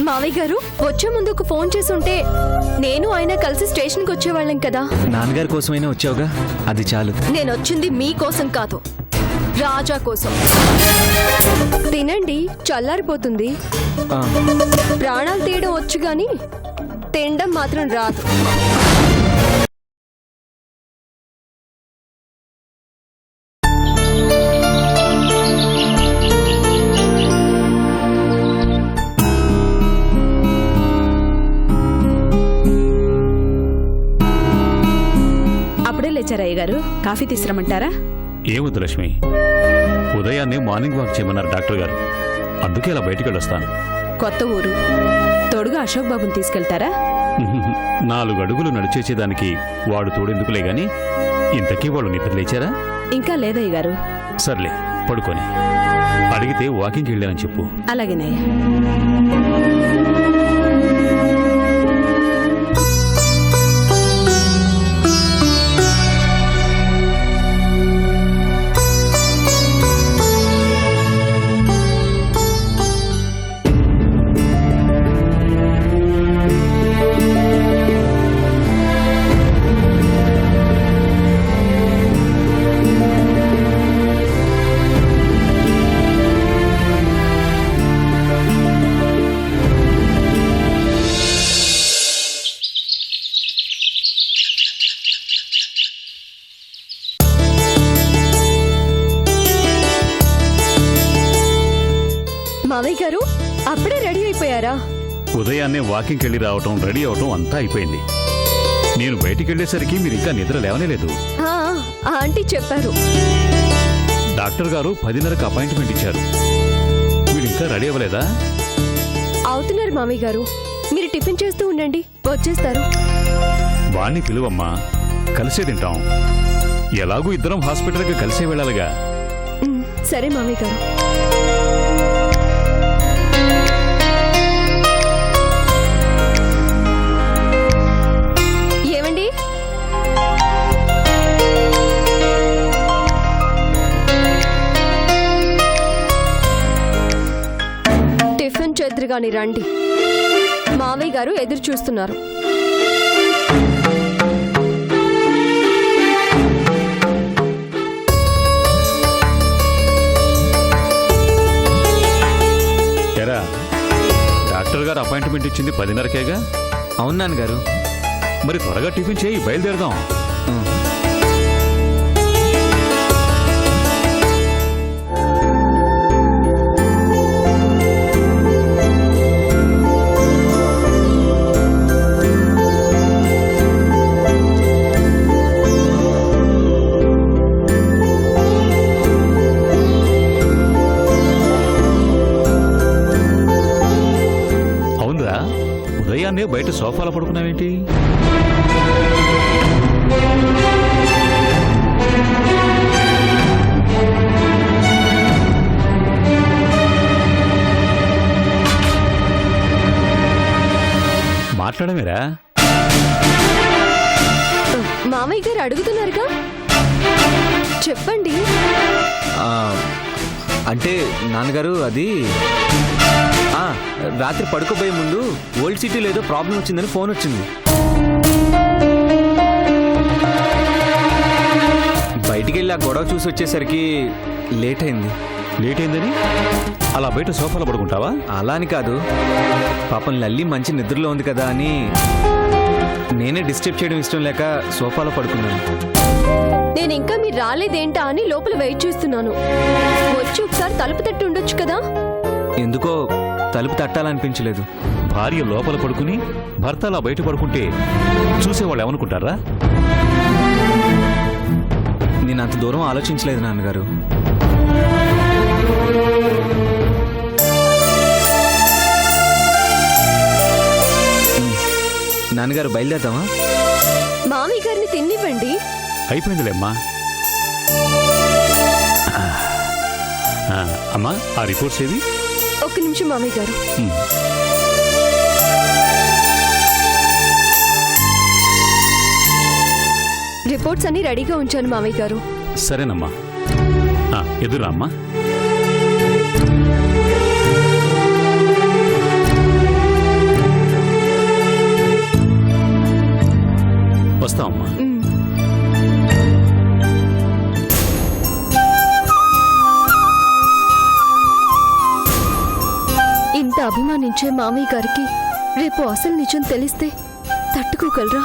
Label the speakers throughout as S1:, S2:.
S1: మావయ్య గారు వచ్చే ముందు ఒక ఫోన్ చేసుంటే నేను ఆయన కలిసి స్టేషన్కి వచ్చేవాళ్ళం కదా.
S2: నాన్నగారి కోసమైనా వచ్చావుగా, అది చాలు.
S1: నేను వచ్చింది మీకోసం కాదు, రాజా కోసం. తినండి, చల్లారిపోతుంది. ప్రాణాలు తీయడం వచ్చు గాని తినడం మాత్రం రాదు.
S3: అప్పుడే లేచారయ్య గారు, కాఫీ తీసుకురమ్మంటారా?
S4: ఏమొద్దు లక్ష్మి, ఉదయాన్నే మార్నింగ్ వాక్ చేయమన్నారు డాక్టర్ గారు, అందుకే ఇలా బయటికి వెళ్ళొస్తాను.
S3: కొత్త ఊరు, తోడుగా అశోక్ బాబుని తీసుకెళ్తారా?
S4: 4 అడుగులు నడిచేసేదానికి వాడు తోడెందుకులే గాని, ఇంతకీ వాళ్ళు నిద్ర లేచారా?
S3: ఇంకా లేదయ్య గారు.
S4: సర్లే, పడుకొని అడిగితే వాకింగ్కి వెళ్ళానని చెప్పు.
S3: అలాగేనయ్య.
S1: మావయ్య గారు అప్పుడే రెడీ అయిపోయారా?
S4: ఉదయాన్నే వాకింగ్కి వెళ్ళి రావటం, రెడీ అవటం అంతా అయిపోయింది. నేను బయటికి వెళ్ళేసరికి మీరు ఇంకా నిద్ర లేవనేలేదు.
S1: ఆంటీ చెప్పారు.
S4: డాక్టర్ గారు 10:30కి అపాయింట్మెంట్ ఇచ్చారు. మీరు ఇంకా రెడీ అవ్వలేదా?
S1: అవుతున్నారు మామయ్య గారు, మీరు టిఫిన్ చేస్తూ ఉండండి, వచ్చేస్తారు.
S4: వాణ్ణి పిలువమ్మా, కలిసే తింటాం. ఎలాగూ ఇద్దరం హాస్పిటల్కి కలిసే వెళ్ళాలిగా.
S1: సరే మామయ్య గారు. ఏమండి, టిఫిన్ చేద్దరుగాని రండి, మావయ్య గారు ఎదురు చూస్తున్నారు.
S4: డాక్టర్ గారు అపాయింట్మెంట్ ఇచ్చింది 10:30కేగా?
S2: అవును నాన్నగారు.
S4: మరి త్వరగా టిఫిన్ చేయి, బయలుదేరదాం. ఉదయాన్నే బయట సోఫాలో పడుకున్నావేంటి? మాట్లాడమేరా?
S1: మామయ్య గారు అడుగుతున్నారుగా, చెప్పండి.
S2: అంటే నాన్నగారు, అది రాత్రి పడుకోబోయే ముందు ఓల్డ్ సిటీలో ఏదో ప్రాబ్లం వచ్చిందని ఫోన్ వచ్చింది. బయటికి వెళ్ళి ఆ గొడవ చూసి వచ్చేసరికి లేట్ అయింది.
S4: లేట్ అయిందని అలా బయట సోఫాలో పడుకుంటావా?
S2: అలా అని కాదు, పాపం లల్లి మంచి నిద్రలో ఉంది కదా అని నేనే డిస్టర్బ్ చేయడం ఇష్టం లేక సోఫాలో పడుకున్నాను.
S1: నేను ఇంకా మీరు రాలేదేంటా అని లోపల వెయిట్ చేస్తున్నాను. వచ్చి ఒకసారి తలుపు తట్టి ఉండొచ్చు కదా.
S2: ఎందుకో తలుపు తట్టాలనిపించలేదు.
S4: భార్య లోపల పడుకుని భర్త అలా బయట పడుకుంటే చూసేవాళ్ళు ఏమనుకుంటారా?
S2: నేను అంత దూరం ఆలోచించలేదు నాన్నగారు. నాన్నగారు బయలుదేరదామా?
S1: మామయ్య గారిని తిన్నివ్వండి.
S4: అయిపోయిందిలేమ్మా. అమ్మా, ఆ రిపోర్ట్స్ ఏవి?
S1: ఒక్క నిమిషం మామయ్య గారు. రిపోర్ట్స్ అన్ని రెడీగా ఉంచాను మామయ్య గారు.
S4: సరేనమ్మా, ఎదురా అమ్మా.
S1: ఇంత అభిమానించే మామయ్య గారికి రేపు అసలు నిజం తెలిస్తే తట్టుకోగలరా?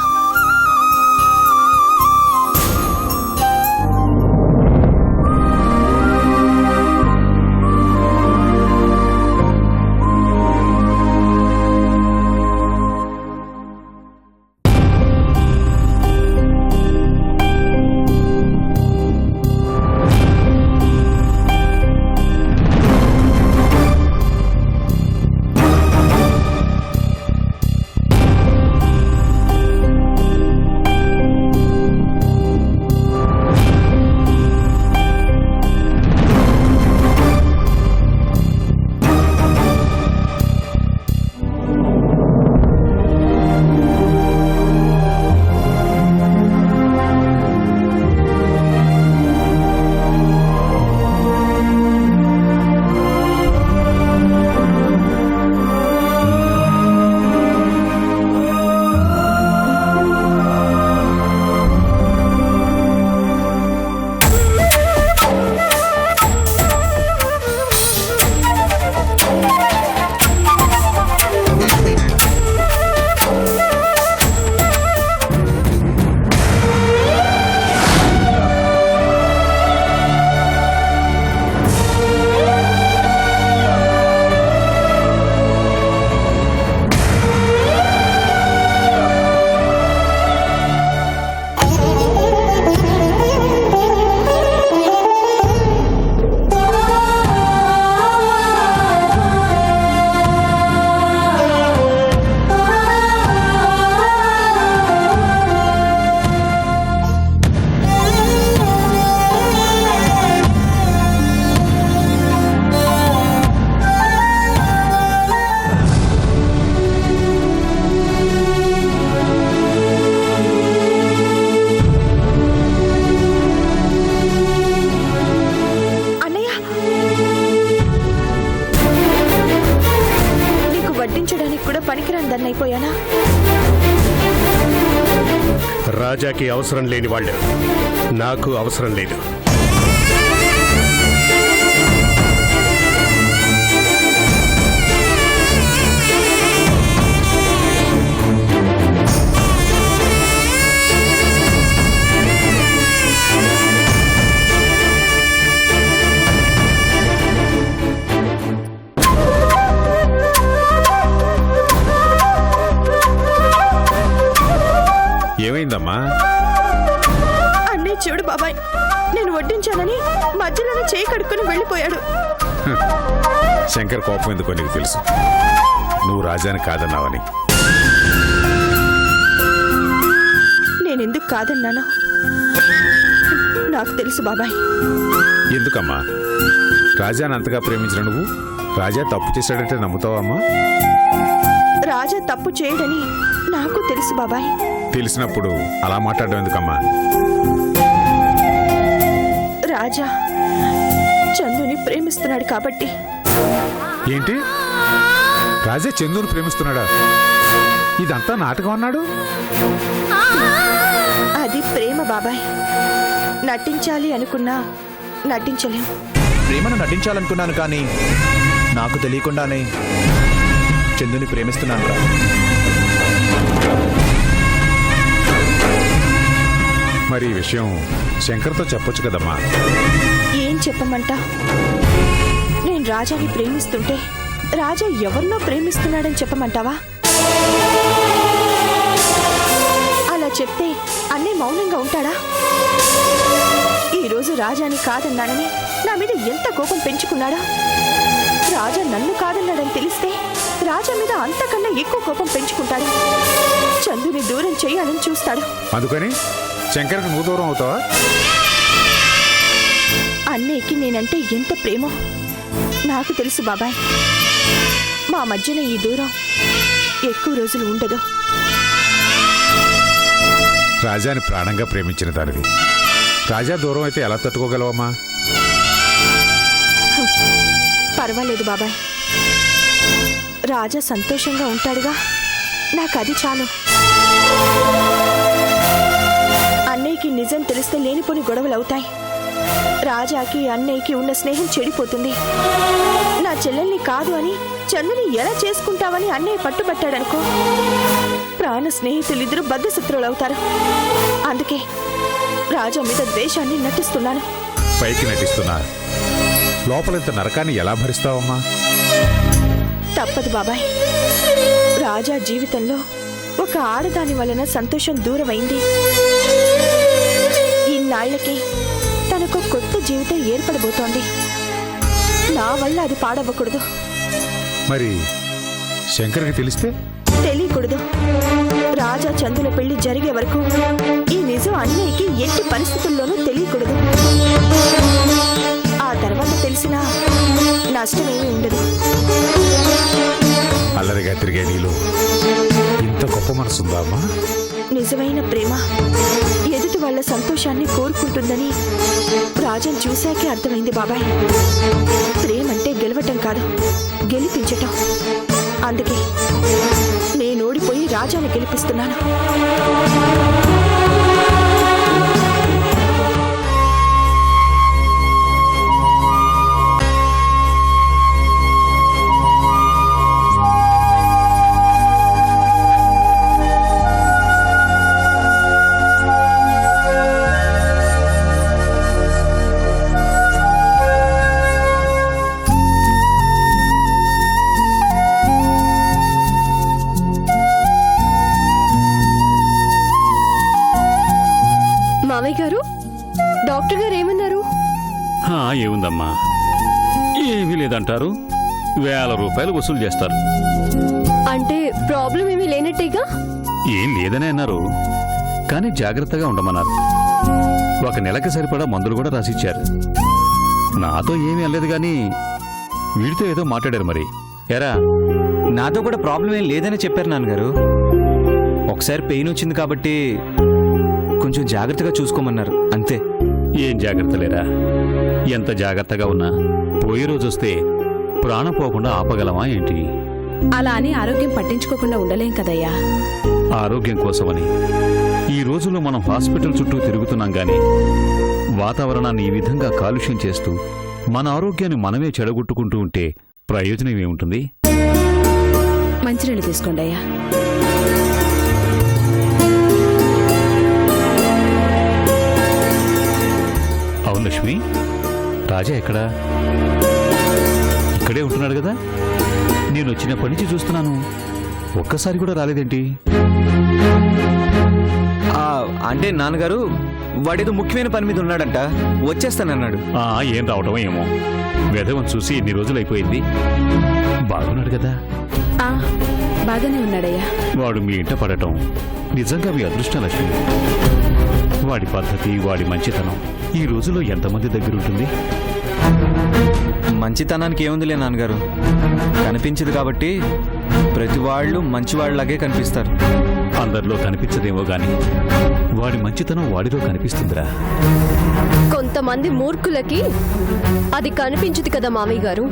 S3: అయిపోయానా?
S5: రాజాకి అవసరం లేని వాళ్ళు నాకు అవసరం లేదు.
S6: ఏమైందమ్మా?
S3: అన్నయ్య చూడు బాబాయ్, నేను వడ్డించానని మధ్యలోనే చేయి కడుక్కుని వెళ్ళిపోయాడు.
S6: శంకర్ కోపం ఎందుకో నీకు తెలుసు. నువ్వు రాజాని కాదన్నావని.
S3: నేనెందుకు కాదన్నాను నాకు తెలుసు బాబాయ్.
S6: ఎందుకమ్మా? రాజాని అంతగా ప్రేమించిన నువ్వు రాజా తప్పు చేశాడంటే నమ్ముతావమ్మా?
S3: రాజా తప్పు చేయడని నాకు తెలుసు బాబాయ్.
S6: తెలిసినప్పుడు అలా మాట్లాడడం ఎందుకమ్మా?
S3: రాజా చందుని ప్రేమిస్తున్నాడు కాబట్టి.
S6: ఏంటి? రాజా చందుని ప్రేమిస్తున్నాడా? ఇదంతా నాటకం అన్నాడు.
S3: అది ప్రేమ బాబాయ్. నటించాలి అనుకున్నా నటించలేం.
S7: ప్రేమను నటించాలనుకున్నాను, కానీ నాకు తెలియకుండానే చందుని ప్రేమిస్తున్నాను రా.
S6: మరి ఈ విషయం శంకర్తో చెప్పొచ్చు కదమ్మా?
S3: ఏం చెప్పమంటా? నేను రాజాని ప్రేమిస్తుంటే రాజా ఎవరినో ప్రేమిస్తున్నాడని చెప్పమంటావా? అలా చెప్తే అన్నీ మౌనంగా ఉంటాడా? ఈరోజు రాజాని కాదన్నానని నా మీద ఎంత కోపం పెంచుకున్నాడా? రాజా నన్ను కాదన్నాడని తెలిస్తే రాజా మీద అంతకన్నా ఎక్కువ కోపం పెంచుకుంటాడు. చందుని దూరం చేయాలని చూస్తాడు.
S6: అందుకని శంకర్కి నువ్వు దూరం అవుతావా?
S3: అన్నయ్యకి నేనంటే ఎంత ప్రేమో నాకు తెలుసు బాబాయ్. మా మధ్యన ఈ దూరం ఎక్కువ రోజులు ఉండదు.
S6: రాజాని ప్రాణంగా ప్రేమించిన దానివి రాజా దూరం అయితే ఎలా తట్టుకోగలవమ్మా?
S3: పర్వాలేదు బాబాయ్, రాజా సంతోషంగా ఉంటాడుగా, నాకు అది చాలు. అన్నయ్యకి నిజం తెలిస్తే లేనిపోని గొడవలు అవుతాయి. రాజాకి అన్నయ్యకి ఉన్న స్నేహం చెడిపోతుంది. నా చెల్లెల్ని కాదు అని చందుని ఎలా చేసుకుంటావని అన్నయ్య పట్టుబట్టాడనుకో, ప్రాణ స్నేహితులిద్దరూ బద్ధశత్రువులవుతారు. అందుకే రాజా మీద ద్వేషాన్ని నటిస్తున్నాను.
S6: పైకి నటిస్తున్నా లోపల ఇంత నరకాన్ని ఎలా భరిస్తావమ్మా?
S3: తప్పదు బాబాయ్. రాజా జీవితంలో ఒక ఆడదాని వలన సంతోషం దూరమైంది. ఇన్నాళ్లకి తనకు కొత్త జీవితం ఏర్పడబోతోంది. నా వల్ల అది పాడవ్వకూడదు.
S6: మరి శంకర్కి తెలిస్తే?
S3: తెలియకూడదు. రాజా చందుల పెళ్లి జరిగే వరకు ఈ నిజం అన్నయ్యకి ఎట్టి పరిస్థితుల్లోనూ తెలియకూడదు. ఆ తర్వాత తెలిసినా నష్టమేమీ ఉండదు.
S6: అల్లరిగా తిరిగే నీలో ఇంత గొప్ప మనసుందా అమ్మా?
S3: నిజమైన ప్రేమ ఎదుటి వాళ్ళ సంతోషాన్ని కోరుకుంటుందని రాజాను చూశాకే అర్థమైంది బాబాయ్. ప్రేమంటే గెలవటం కాదు, గెలిపించటం. అందుకే నేను ఓడిపోయి రాజాని గెలిపిస్తున్నాను.
S1: మామయ్య గారు, డాక్టర్ గారు ఏమన్నారు?
S4: ఏముందమ్మా, ఏమీ లేదంటారు. 1000 రూపాయలు వసూలు చేస్తారు.
S1: అంటే ప్రాబ్లం ఏమీ లేనట్టేగా?
S4: ఏం లేదని అన్నారు, కానీ జాగ్రత్తగా ఉండమన్నారు. 1 నెలకి సరిపడా మందులు కూడా రాసిచ్చారు. నాతో ఏమీ అనలేదు, కానీ వీడితో ఏదో మాట్లాడారు. మరి ఎరా?
S2: నాతో కూడా ప్రాబ్లం ఏం లేదని చెప్పారు నాన్నగారు. ఒకసారి పెయిన్ వచ్చింది కాబట్టి కొంచెం జాగ్రత్తగా చూసుకోమన్నారు, అంతే.
S4: ఏం జాగ్రత్త లేరా? ఎంత జాగ్రత్తగా ఉన్నా పోయే రోజు వస్తే ప్రాణం పోకుండా ఆపగలమా ఏంటి?
S8: అలా అని ఆరోగ్యం పట్టించుకోకుండా ఉండలేం కదయ్యా.
S4: ఆరోగ్యం కోసమని ఈ రోజుల్లో మనం హాస్పిటల్ చుట్టూ తిరుగుతున్నాం, గాని వాతావరణాన్ని ఈ విధంగా కాలుష్యం చేస్తూ మన ఆరోగ్యాన్ని మనమే చెడగొట్టుకుంటూ ఉంటే ప్రయోజనం ఏముంటుంది?
S8: మంచినీళ్ళు తీసుకోండి అయ్యా.
S4: అవును లక్ష్మి, రాజా ఎక్కడా? ఇక్కడే ఉంటున్నాడు కదా. నేను వచ్చినప్పటి నుంచి చూస్తున్నాను, ఒక్కసారి కూడా రాలేదేంటి?
S2: అంటే నాన్నగారు వాడేదో ముఖ్యమైన పని మీద ఉన్నాడంట, వచ్చేస్తానన్నాడు.
S4: ఏం రావటం ఏమో. వెధవం చూసి ఎన్ని రోజులు అయిపోయింది. బాగున్నాడు కదా?
S8: బాగానే ఉన్నాడయ్యా.
S4: వాడు మీ ఇంట పడటం నిజంగా మీ అదృష్టం లక్ష్మి. వాడి పద్ధతి, వాడి మంచితనం ఈ రోజులో ఎంతమంది దగ్గర ఉంటుంది?
S2: మంచితనానికి ఏముందిలే నాన్నగారు, కనిపించదు కాబట్టి ప్రతి వాళ్ళు మంచివాళ్లాగే కనిపిస్తారు.
S4: అందరిలో కనిపించదేమో గాని వాడి మంచితనం వాడిలో కనిపిస్తుందిరా.
S1: కొంతమంది మూర్ఖులకి అది కనిపించదు కదా మామయ్య గారు.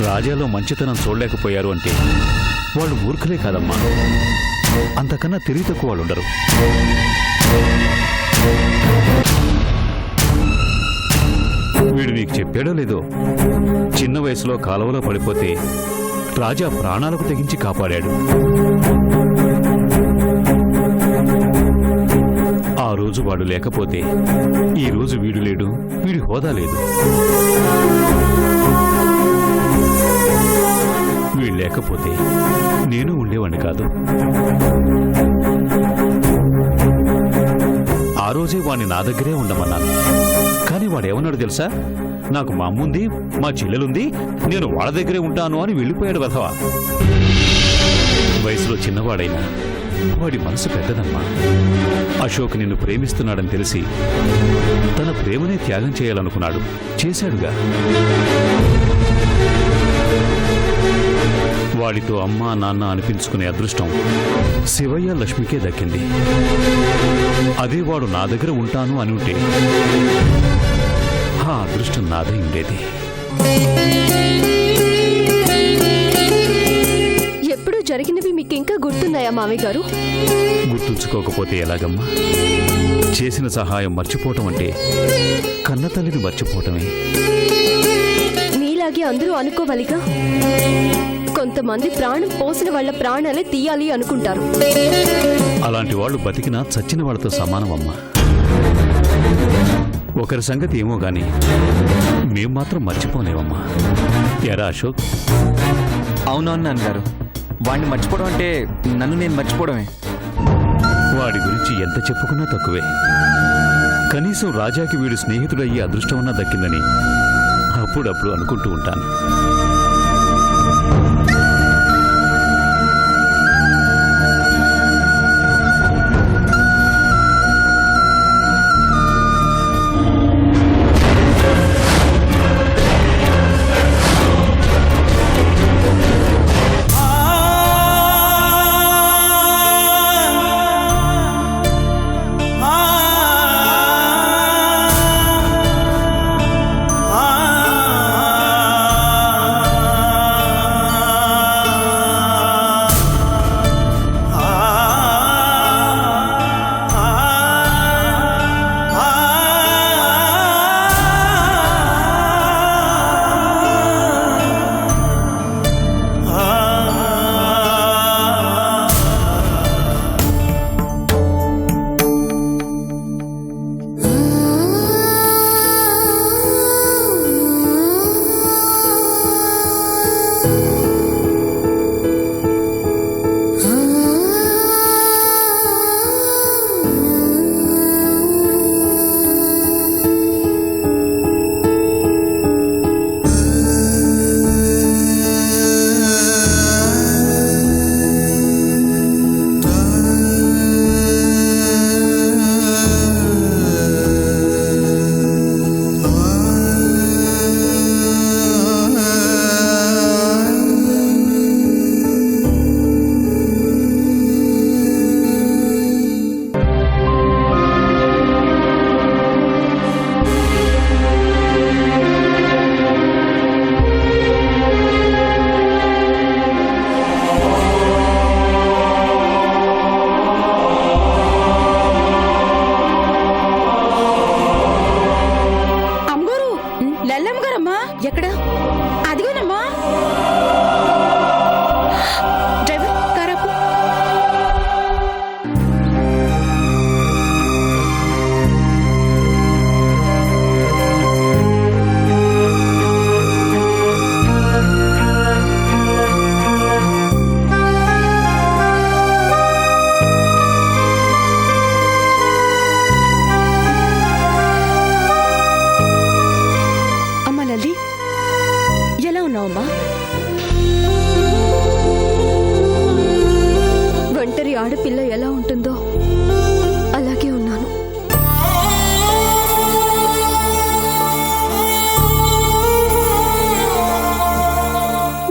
S4: రాజాలో మంచితనం చూడలేకపోయారు అంటే వాళ్ళు మూర్ఖులే కాదమ్మా, అంతకన్నా తెలివి తక్కువ వాళ్ళు ఉండరు. వీడు నీకు చెప్పాడో లేదో, చిన్న వయసులో కాలువలో పడిపోతే రాజా ప్రాణాలకు తెగించి కాపాడాడు. ఆ రోజు వాడు లేకపోతే ఈ రోజు వీడు లేడు, వీడి హోదా లేదు. వీడు లేకపోతే నేను ఉండేవాడిని కాదు. ఆ రోజే వాడిని నా దగ్గరే ఉండమన్నాను, కానీ వాడేమన్నాడు తెలుసా? నాకు మా అమ్ముంది, మా చెల్లెలుంది, నేను వాళ్ళ దగ్గరే ఉంటాను అని వెళ్ళిపోయాడు వెధవా. వయసులో చిన్నవాడైనా వాడి మనసు పెద్దదమ్మా. అశోక్ నిన్ను ప్రేమిస్తున్నాడని తెలిసి తన ప్రేమనే త్యాగం చేయాలనుకున్నాడు, చేశాడుగా. వాడితో అమ్మా నాన్న అనిపించుకునే అదృష్టం శివయ్య లక్ష్మికే దక్కింది. అదే వాడు నా దగ్గర ఉంటాను అని ఉంటే ఆ అదృష్టం నాదే ఉండేది.
S1: ఎప్పుడు జరిగినవి మీకు ఇంకా గుర్తున్నాయా మామయ్య గారు?
S4: గుర్తుంచుకోకపోతే ఎలాగమ్మా? చేసిన సహాయం మర్చిపోవటం అంటే కన్నతల్లిని మర్చిపోవటమే.
S1: మీలాగే అందరూ అనుకోవాలిగా. కొంతమంది ప్రాణం పోసిన వాళ్ళ ప్రాణాలే తీయాలి అనుకుంటారు.
S4: అలాంటి వాళ్ళు బతికినా చచ్చిన వాళ్ళతో సమానమమ్మా. ఒకరి సంగతి ఏమో గాని మేం మాత్రం మర్చిపోలేవమ్మా. ఎరా అశోక్?
S2: అవునవును నాన్నగారు, వాడిని మర్చిపోవడం అంటే నన్ను నేను మర్చిపోవడమే.
S4: వాడి గురించి ఎంత చెప్పుకున్నా తక్కువే. కనీసం రాజాకి వీడు స్నేహితుడయ్యే అదృష్టమన్నా దక్కిందని అప్పుడప్పుడు అనుకుంటూ ఉంటాను.
S8: ఎక్కడ? అదిగోనమ్మా. డ్రైవర్ కారాపు.
S1: ఒంటరి ఆడపిల్ల ఎలా ఉంటుందో అలాగే ఉన్నాను.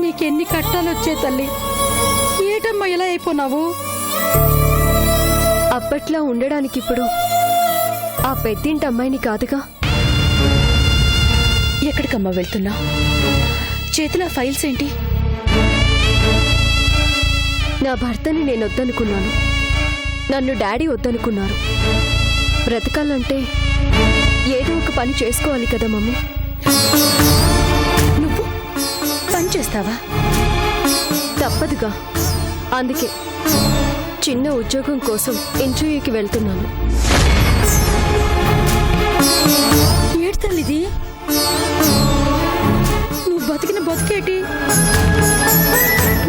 S8: నీకెన్ని కట్టాలొచ్చే తల్లి, ఏటమ్మా ఇలా అయిపోనావు?
S1: అప్పట్లో ఉండడానికి ఇప్పుడు ఆ పెద్దింటి అమ్మాయిని కాదుగా.
S8: ఎక్కడికమ్మా వెళ్తున్నా? చేతిలో ఫైల్స్ ఏంటి?
S1: నా భర్తని నేను వద్దనుకున్నాను, నన్ను డాడీ వద్దనుకున్నారు. బ్రతకాలంటే ఏదో ఒక పని చేసుకోవాలి కదా మమ్మీ.
S8: నువ్వు పని చేస్తావా?
S1: తప్పదుగా, అందుకే చిన్న ఉద్యోగం కోసం ఇంటర్వ్యూకి వెళ్తున్నాను.
S8: ఏడ్తల్లిది, నువ్వు బతికిన బతికేటి?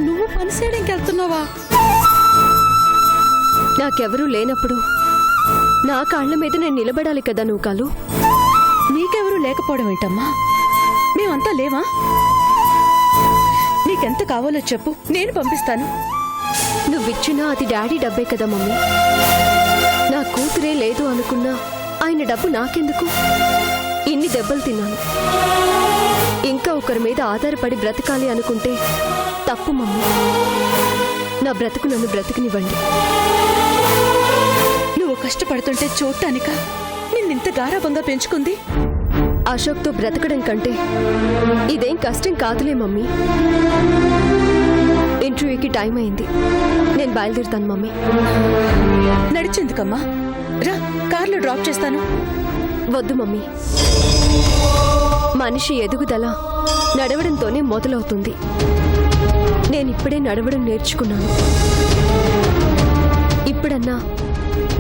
S8: నువ్వు పని చేయడానికి వెళ్తున్నావా?
S1: నాకెవరూ లేనప్పుడు నా కాళ్ల మీద నేను నిలబడాలి కదా నూకాలు.
S8: నీకెవరూ లేకపోవడం ఏంటమ్మా? మేమంతా లేవా? నీకెంత కావాలో చెప్పు, నేను పంపిస్తాను.
S1: నువ్విచ్చినా అది డాడీ డబ్బే కదా మమ్మీ. నా కూతురే లేదు అనుకున్నా ఆయన డబ్బు నాకెందుకు? ఇన్ని దెబ్బలు తిన్నాను, ఇంకా ఒకరి మీద ఆధారపడి బ్రతకాలి అనుకుంటే తప్పు మమ్మీ. నా బ్రతుకు నన్ను బ్రతికినివ్వండి.
S8: నువ్వు కష్టపడుతుంటే చూడటానిక నిన్నింత గారాబంగా పెంచుకుంది?
S1: అశోక్తో బ్రతకడం కంటే ఇదేం కష్టం కాదులే మమ్మీ. ఇంటర్వ్యూకి టైం అయింది, నేను బయలుదేరుతాను మమ్మీ.
S8: నడిచేందుకమ్మా? రా, కార్లో డ్రాప్ చేస్తాను.
S1: వద్దు మమ్మీ, మనిషి ఎదుగుదల నడవడంతోనే మొదలవుతుంది. నేనిప్పుడే నడవడం నేర్చుకున్నాను. ఇప్పుడన్నా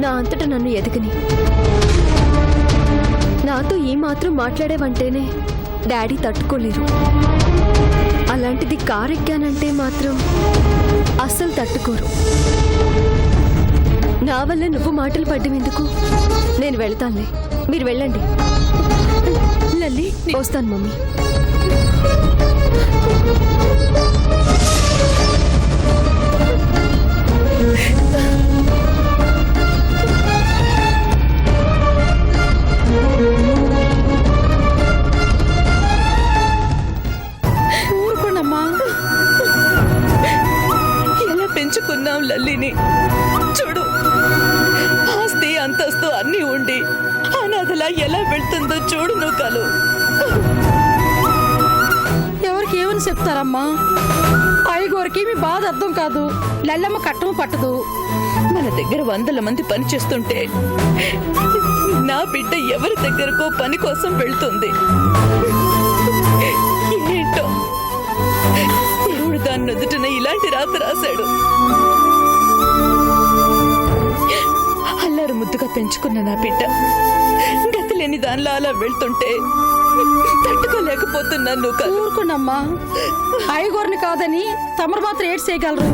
S1: నా అంతట నన్ను ఎదగని. నాతో ఈ మాత్రం మాట్లాడేవంటేనే డాడీ తట్టుకోలేరు. అలాంటిది కారెక్కానంటే మాత్రం అస్సలు తట్టుకోరు. నా వల్ల నువ్వు మాటలు పడ్డమెందుకు? నేను వెళ్తానులే, మీరు వెళ్ళండి.
S8: లల్లి
S1: వస్తాను మమ్మీ.
S8: ఊరుకోనమ్మా.
S3: ఎలా పెంచుకున్నాం లల్లిని. చూడు, ఆస్తి అంతస్తు అన్నీ ఉండి అనాథలా ఎలా వెళ్తుందో చూడు నువ్వు కలు.
S8: ఎవరికి ఏమని చెప్తారమ్మా? ఐగోరికి మీ బాధ అర్థం కాదు. లల్లమ్మ కట్టము పట్టదు.
S3: మన దగ్గర 100 మంది పని చేస్తుంటే నా బిడ్డ ఎవరి దగ్గరకో పని కోసం వెళ్తుంది. ఏంటో దేవుడు దాని నుదుటిన ఇలాంటి రాత రాశాడు. అల్లారు ముద్దుగా పెంచుకున్న నా బిడ్డ గతి లేని దానిలో అలా వెళ్తుంటే తట్టుకోలేకపోతున్నాను.
S8: ఊరుకోనమ్మా. ఐగోరిని కాదని తమరు మాత్రం ఏడ్చేయగలరు.